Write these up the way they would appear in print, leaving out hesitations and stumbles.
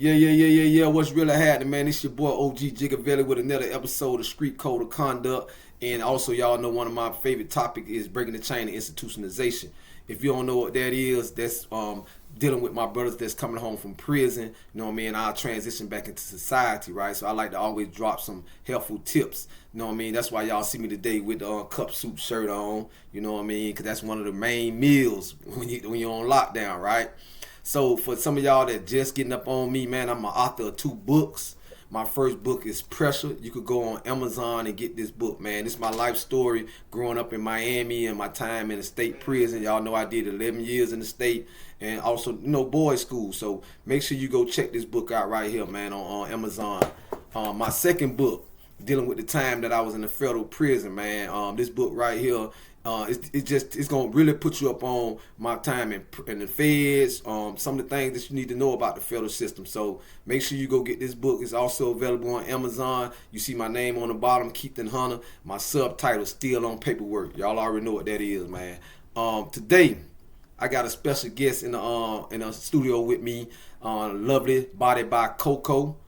Yeah. What's really happening, man? It's your boy OG Gigaveli with another episode of Street Code of Conduct. And also, y'all know one of my favorite topics is breaking the chain of institutionalization. If you don't know what that is, that's dealing with my brothers that's coming home from prison. You know what I mean? I'll transition back into society, right? So I like to always drop some helpful tips. You know what I mean? That's why y'all see me today with the cup suit shirt on. You know what I mean? Because that's one of the main meals when you're on lockdown, right? So for some of y'all that just getting up on me, man, I'm an author of 2 books. My first book is Pressure. You could go on Amazon and get this book, man. This is my life story growing up in Miami and my time in the state prison. Y'all know I did 11 years in the state and also, boys school. So make sure you go check this book out right here, man, on Amazon. My second book, dealing with the time that I was in the federal prison, man. This book right here, it's gonna really put you up on my time in the feds. Some of the things that you need to know about the federal system. So make sure you go get this book. It's also available on Amazon. You see my name on the bottom, Keaton Hunter. My subtitle still on paperwork. Y'all already know what that is, man. Today I got a special guest in the studio with me. Lovely body by Coco.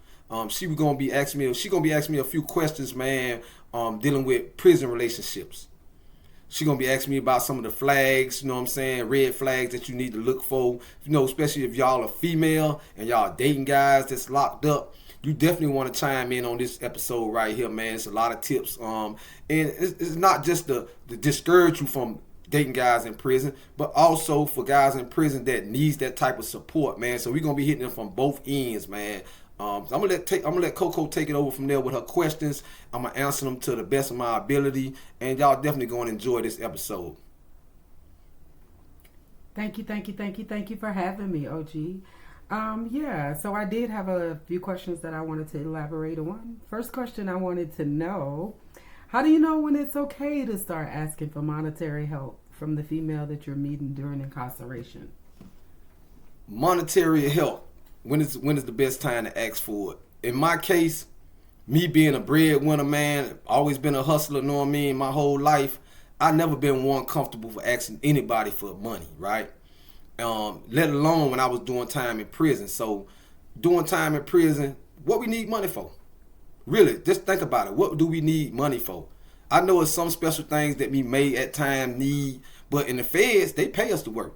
She gonna be asking me a few questions, man. Dealing with prison relationships. She gonna be asking me about some of the flags, you know what I'm saying, red flags that you need to look for. Especially if y'all are female and y'all dating guys that's locked up. You definitely want to chime in on this episode right here, man. It's a lot of tips. And it's not just to discourage you from dating guys in prison, but also for guys in prison that needs that type of support, man. So we're gonna be hitting them from both ends, man. So I'm gonna let Coco take it over from there with her questions. I'm gonna answer them to the best of my ability, and y'all definitely gonna enjoy this episode. Thank you for having me, OG. So I did have a few questions that I wanted to elaborate on. First question I wanted to know, how do you know when it's okay to start asking for monetary help from the female that you're meeting during incarceration? Monetary help. When is the best time to ask for it? In my case, me being a breadwinner, man, always been a hustler, know what I mean, my whole life, I never been one comfortable for asking anybody for money, right? Let alone when I was doing time in prison. So doing time in prison, what we need money for? Really, just think about it. What do we need money for? I know it's some special things that we may at times need, but in the feds, they pay us to work.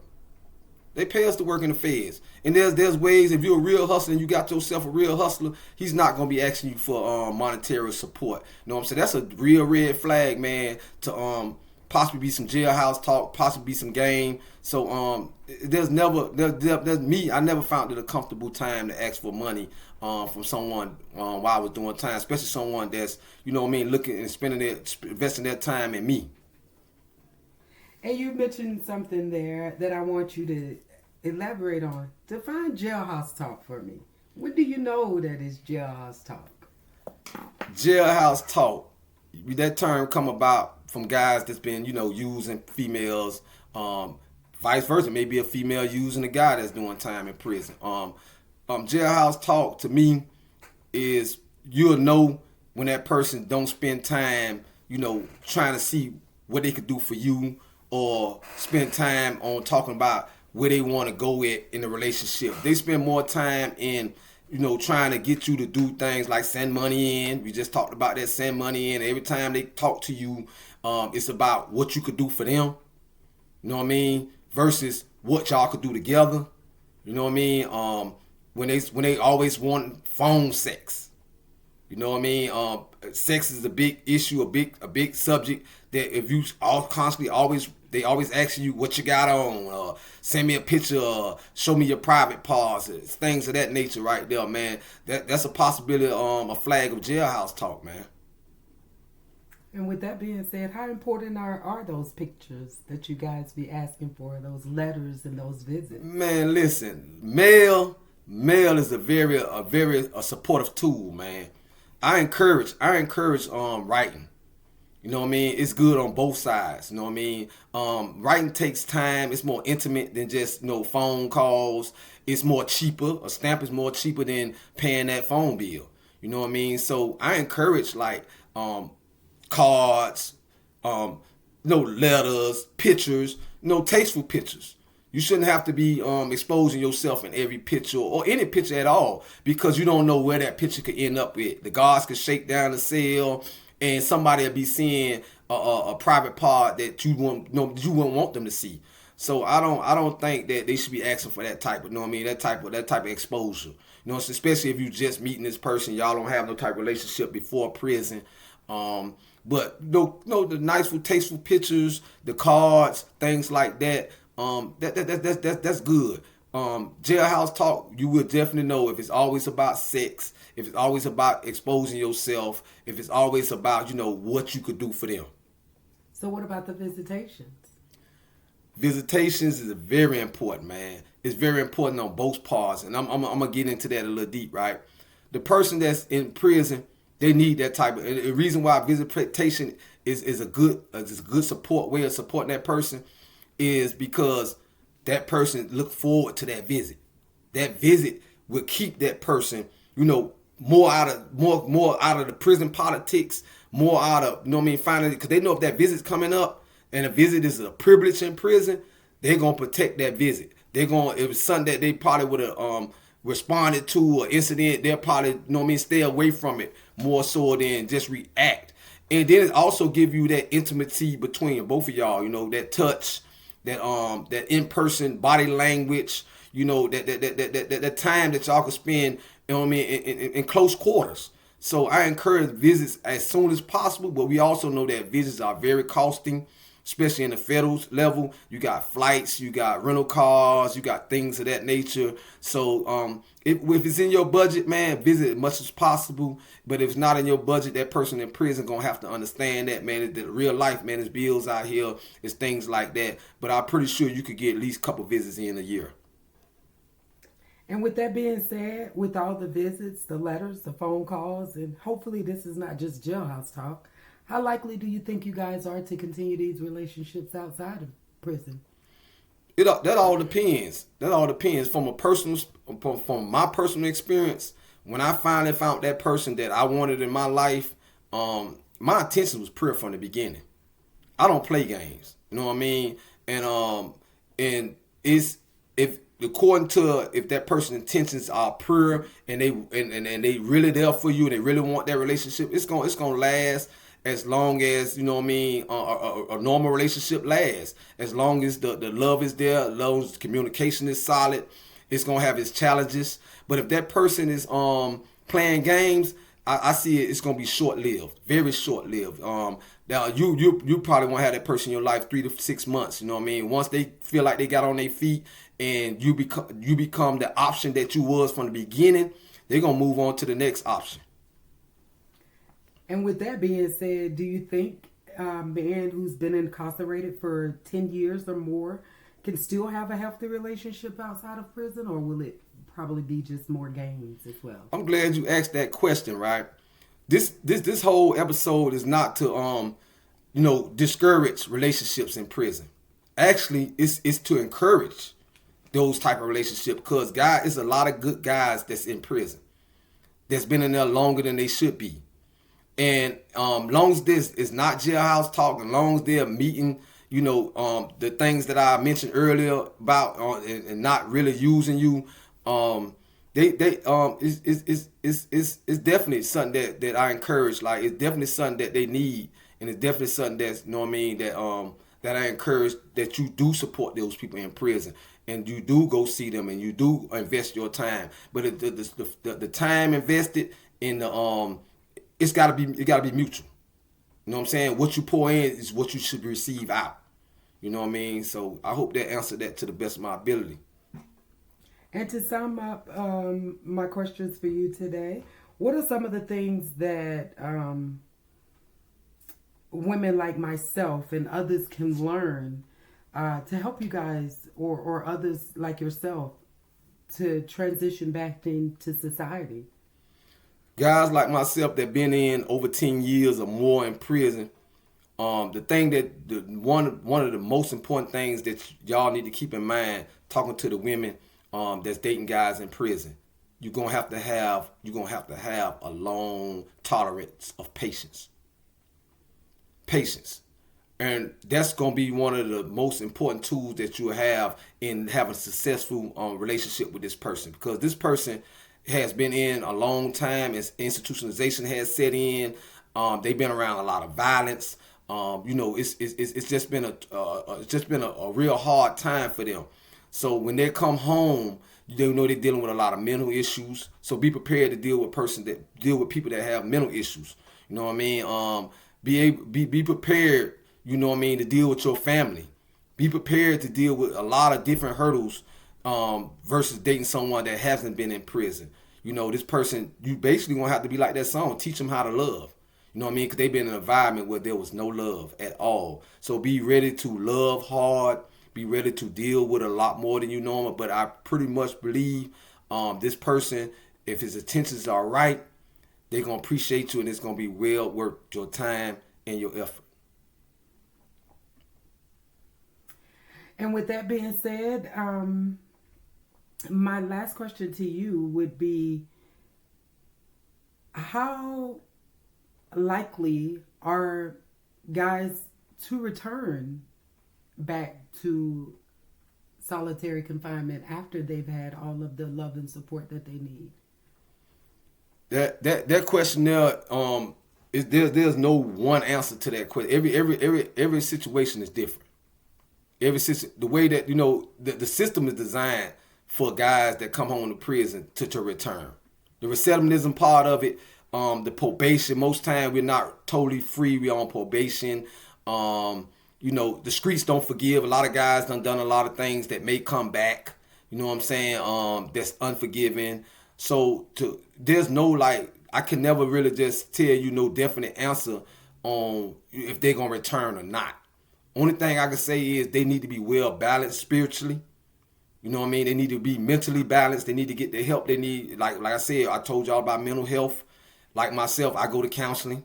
They pay us to work in the feds. And there's ways, if you're a real hustler and you got yourself a real hustler, he's not going to be asking you for monetary support. You know what I'm saying? That's a real red flag, man, to possibly be some jailhouse talk, possibly be some game. So there's me, I never found it a comfortable time to ask for money from someone while I was doing time, especially someone that's, you know what I mean, looking and investing their time in me. And you mentioned something there that I want you to elaborate on. Define jailhouse talk for me. When do you know that it's jailhouse talk? Jailhouse talk. That term come about from guys that's been, using females. Vice versa, maybe a female using a guy that's doing time in prison. Jailhouse talk to me is you'll know when that person don't spend time, trying to see what they could do for you, or spend time on talking about where they want to go in the relationship. They spend more time in, trying to get you to do things like send money in. We just talked about that, send money in. Every time they talk to you, it's about what you could do for them. You know what I mean? Versus what y'all could do together. You know what I mean? When they always want phone sex. You know what I mean? Sex is a big issue, a big subject that if you they always asking you what you got on, send me a picture, show me your private parts, things of that nature right there, man. That's a possibility, a flag of jailhouse talk, man. And with that being said, how important are those pictures that you guys be asking for, those letters and those visits? Man, listen, mail is a very supportive tool, man. I encourage writing. You know what I mean? It's good on both sides. You know what I mean? Writing takes time. It's more intimate than just phone calls. It's more cheaper. A stamp is more cheaper than paying that phone bill. You know what I mean? So I encourage cards, letters, pictures, tasteful pictures. You shouldn't have to be exposing yourself in every picture or any picture at all, because you don't know where that picture could end up with. The guards could shake down the cell, and somebody will be seeing a private part that you wouldn't want them to see. So I don't think that they should be asking for that type of, that type of exposure. Especially if you just meeting this person, y'all don't have no type of relationship before prison. But the nice, tasteful pictures, the cards, things like that. That's good. Jailhouse talk, you will definitely know if it's always about sex, if it's always about exposing yourself, if it's always about what you could do for them. So what about the visitations? Visitations is very important, man. It's very important on both parts, and I'm gonna get into that a little deep, right? The person that's in prison, they need that type of. And the reason why visitation is a good support way of supporting that person is because that person look forward to that visit. That visit will keep that person, more out of the prison politics, more out of finally, because they know if that visit's coming up and a visit is a privilege in prison, they're gonna protect that visit. If it's something that they probably would have responded to or incident, they'll probably stay away from it more so than just react. And then it also give you that intimacy between both of y'all, that touch, that in-person body language, that time that y'all can spend, in close quarters. So I encourage visits as soon as possible, but we also know that visits are very costing, especially in the federal level. You got flights, you got rental cars, you got things of that nature. So if it's in your budget, man, visit as much as possible. But if it's not in your budget, that person in prison gonna have to understand that, man. It's real life, man. There's bills out here, it's things like that. But I'm pretty sure you could get at least a couple visits in a year. And with that being said, with all the visits, the letters, the phone calls, and hopefully this is not just jailhouse talk, how likely do you think you guys are to continue these relationships outside of prison? That all depends. That all depends from my personal experience. When I finally found that person that I wanted in my life, my intention was pure from the beginning. I don't play games. You know what I mean? And it's if that person's intentions are pure and they really there for you and they really want that relationship, it's gonna last as long as a normal relationship lasts. As long as the love is there, as long as communication is solid, it's gonna have its challenges. But if that person is playing games, I see it's gonna be short lived, very short lived. Now you probably won't have that person in your life 3 to 6 months. You know what I mean? Once they feel like they got on their feet and you become the option that you was from the beginning, they're gonna move on to the next option. And with that being said, do you think a man who's been incarcerated for 10 years or more can still have a healthy relationship outside of prison, or will it probably be just more games as well? I'm glad you asked that question, right? This whole episode is not to discourage relationships in prison. Actually, it's to encourage those type of relationships, because there's a lot of good guys that's in prison that's been in there longer than they should be. And long as this is not jailhouse talk, and long as they're meeting, the things that I mentioned earlier about and not really using you, it's definitely something that I encourage. Like, it's definitely something that they need, and it's definitely something that's that I encourage, that you do support those people in prison, and you do go see them, and you do invest your time. But the time invested in the it gotta be mutual. You know what I'm saying? What you pour in is what you should receive out. You know what I mean? So I hope that answered that to the best of my ability. And to sum up my questions for you today, what are some of the things that women like myself and others can learn to help you guys or others like yourself to transition back into society? Guys like myself that been in over 10 years or more in prison, one of the most important things that y'all need to keep in mind talking to the women that's dating guys in prison, you're gonna have to have a long tolerance of patience. Patience. And that's going to be one of the most important tools that you have in having a successful relationship with this person, because this person has been in a long time as institutionalization has set in. They've been around a lot of violence. It's just been a real hard time for them. So when they come home, they know they're dealing with a lot of mental issues. So be prepared to deal with people that have mental issues. You know what I mean? Be prepared, you know what I mean, to deal with your family. Be prepared to deal with a lot of different hurdles versus dating someone that hasn't been in prison. You know, this person, you basically gonna have to be like that song, teach them how to love. You know what I mean? Because they've been in an environment where there was no love at all. So be ready to love hard. Be ready to deal with a lot more than you normal. But I pretty much believe this person, if his intentions are right, they're gonna appreciate you, and it's gonna be well worth your time and your effort. And with that being said, my last question to you would be, how likely are guys to return back to solitary confinement after they've had all of the love and support that they need? That question there, there's no one answer to that question. Every situation is different. The way that, you know, the system is designed for guys that come home to prison to return. The resettlemism part of it, the probation. Most time we're not totally free. We're on probation. You know, the streets don't forgive. A lot of guys done a lot of things that may come back. You know what I'm saying? That's unforgiving. So there's no, like, I can never really just tell you no definite answer on if they're gonna return or not. Only thing I can say is they need to be well balanced spiritually. You know what I mean? They need to be mentally balanced. They need to get the help they need. Like I said, I told y'all about mental health. Like myself, I go to counseling.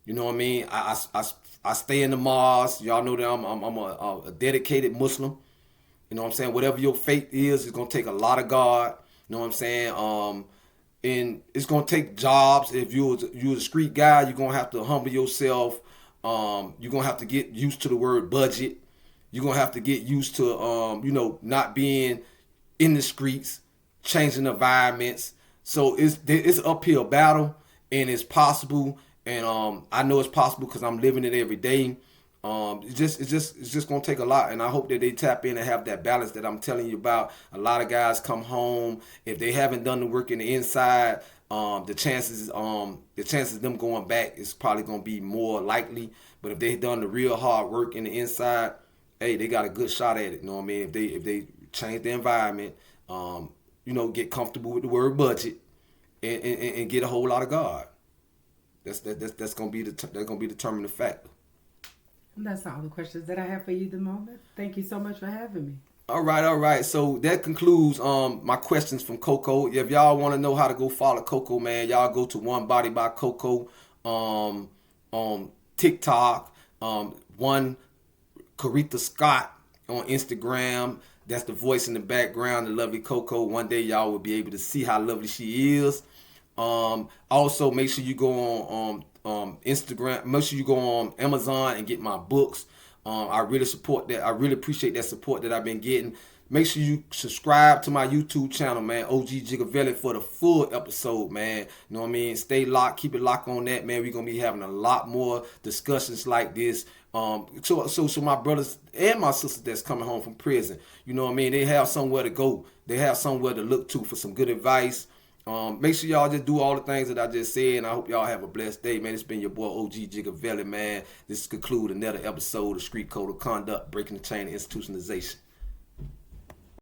You know what I mean? I stay in the mosque. Y'all know that I'm a dedicated Muslim. You know what I'm saying? Whatever your faith is, it's gonna take a lot of God. You know what I'm saying? And it's gonna take jobs. If you're a street guy, you're gonna have to humble yourself. You're gonna have to get used to the word budget. You're gonna have to get used to not being in the streets, changing environments. So it's an uphill battle, and it's possible. And I know it's possible because I'm living it every day. It's just gonna take a lot, and I hope that they tap in and have that balance that I'm telling you about. A lot of guys come home, if they haven't done the work in the inside, the chances of them going back is probably gonna be more likely. But if they've done the real hard work in the inside, hey, they got a good shot at it. You know what I mean? If they change the environment, get comfortable with the word budget, and get a whole lot of God. That's gonna be the determining factor. That's all the questions that I have for you at the moment. Thank you so much for having me. All right. So that concludes my questions from Coco. If y'all want to know how to go follow Coco, man, y'all go to One Body by Coco on TikTok. One Caretha Scott on Instagram. That's the voice in the background, the lovely Coco. One day y'all will be able to see how lovely she is. Also, make sure you go on Instagram. Make sure you go on Amazon and get my books. I really support that. I really appreciate that support that I've been getting. Make sure you subscribe to my YouTube channel, man. OG Gigaveli for the full episode, man. You know what I mean? Stay locked. Keep it locked on that, man. We're going to be having a lot more discussions like this. So my brothers and my sisters that's coming home from prison, you know what I mean? They have somewhere to go. They have somewhere to look to for some good advice. Make sure y'all just do all the things that I just said, and I hope y'all have a blessed day, man. It's been your boy OG Gigaveli, man. This concludes another episode of Street Code of Conduct, Breaking the Chain of Institutionalization.